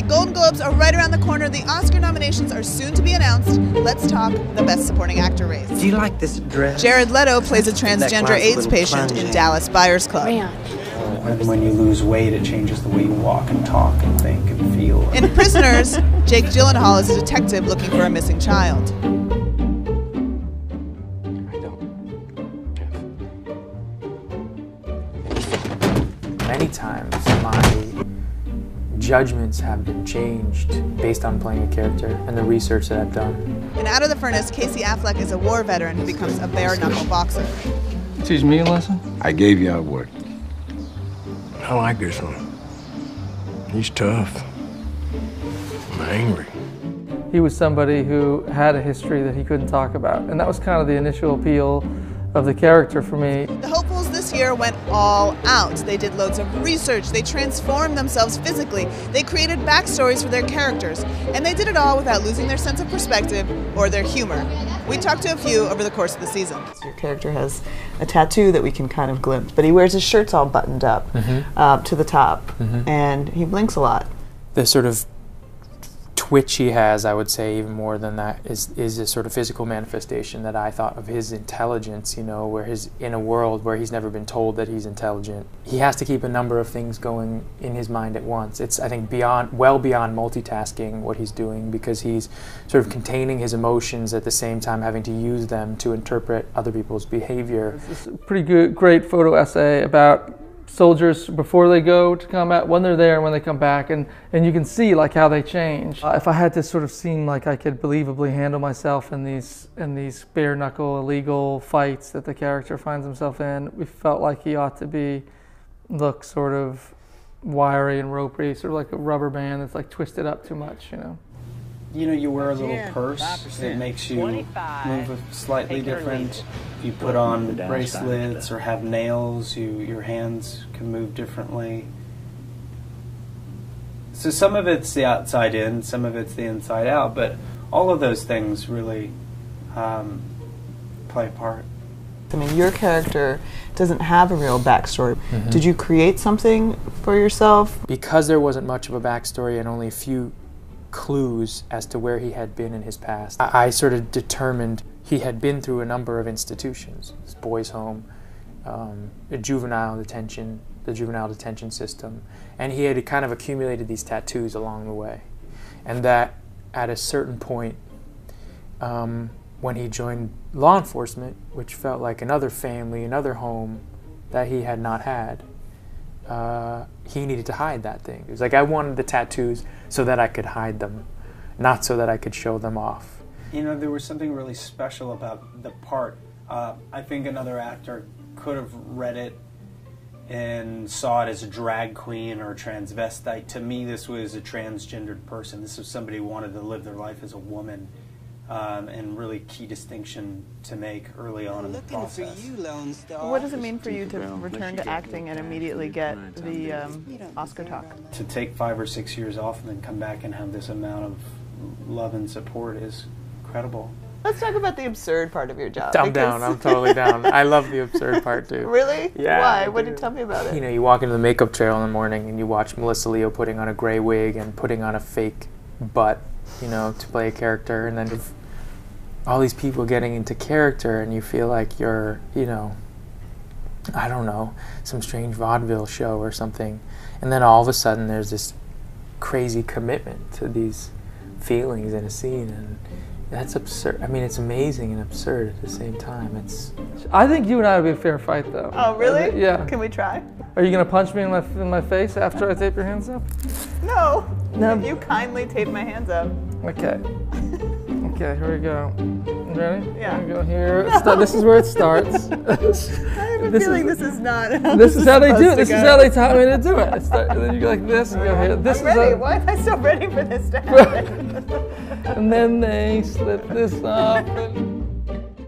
Golden Globes are right around the corner. The Oscar nominations are soon to be announced. Let's talk the Best Supporting Actor race. Do you like this dress? Jared Leto plays a transgender AIDS patient in Dallas Buyers Club. And when you lose weight, it changes the way you walk and talk and think and feel. In Prisoners, Jake Gyllenhaal is a detective looking for a missing child. Many times my judgments have been changed based on playing a character and the research that I've done. In Out of the Furnace, Casey Affleck is a war veteran who becomes a bare-knuckle boxer. Teach me a lesson? I gave you out work. I like this one. He's tough. I'm angry. He was somebody who had a history that he couldn't talk about, and that was kind of the initial appeal of the character for me. The Hopefuls this year went all out. They did loads of research, they transformed themselves physically, they created backstories for their characters, and they did it all without losing their sense of perspective or their humor. We talked to a few over the course of the season. Your character has a tattoo that we can kind of glimpse, but he wears his shirts all buttoned up to the top, and he blinks a lot. The sort of twitch he has, I would say, even more than that, is a sort of physical manifestation that I thought of his intelligence, you know, where in a world where he's never been told that he's intelligent. He has to keep a number of things going in his mind at once. It's, I think, well beyond multitasking what he's doing, because he's sort of containing his emotions at the same time having to use them to interpret other people's behavior. It's a pretty great photo essay about soldiers before they go to combat, when they're there and when they come back, and you can see like how they change. If I had to sort of seem like I could believably handle myself in these bare knuckle illegal fights that the character finds himself in, we felt like he ought to look sort of wiry and ropey, sort of like a rubber band that's like twisted up too much, you know. You know, you wear a little purse that makes you move slightly different. You put on bracelets or have nails, your hands can move differently. So some of it's the outside in, some of it's the inside out, but all of those things really play a part. I mean, your character doesn't have a real backstory. Did you create something for yourself? Because there wasn't much of a backstory and only a few clues as to where he had been in his past, I sort of determined he had been through a number of institutions: his boys' home, the juvenile detention system, and he had kind of accumulated these tattoos along the way. And that at a certain point, when he joined law enforcement, which felt like another family, another home that he had not had, he needed to hide that thing. It was like, I wanted the tattoos so that I could hide them, not so that I could show them off. You know, there was something really special about the part. I think another actor could have read it and saw it as a drag queen or a transvestite. To me, this was a transgendered person. This was somebody who wanted to live their life as a woman, and really key distinction to make early on in the process. What does it mean for you to return to acting and immediately get the Oscar talk? To take 5 or 6 years off and then come back and have this amount of love and support is incredible. Let's talk about the absurd part of your job. I'm down. I'm totally down. I love the absurd part too. Really? Yeah. Why? What did you tell me about it? You know, you walk into the makeup trail in the morning and you watch Melissa Leo putting on a gray wig and putting on a fake butt, you know, to play a character, and then all these people getting into character, and you feel like you're, you know, I don't know, some strange vaudeville show or something. And then all of a sudden there's this crazy commitment to these feelings in a scene, and that's absurd. I mean, it's amazing and absurd at the same time. I think you and I would be a fair fight, though. Oh, really? Yeah. Can we try? Are you going to punch me in my face after I tape your hands up? No. No. You kindly tape my hands up. Okay. Okay, here we go. You ready? Yeah. Here we go. Here. This is where it starts. I have a feeling this is not how this is how they do it. This is how they taught me to do it. And then you go like this, and you go here. This I'm ready. Why am I so ready for this to happen? And then they slip this off.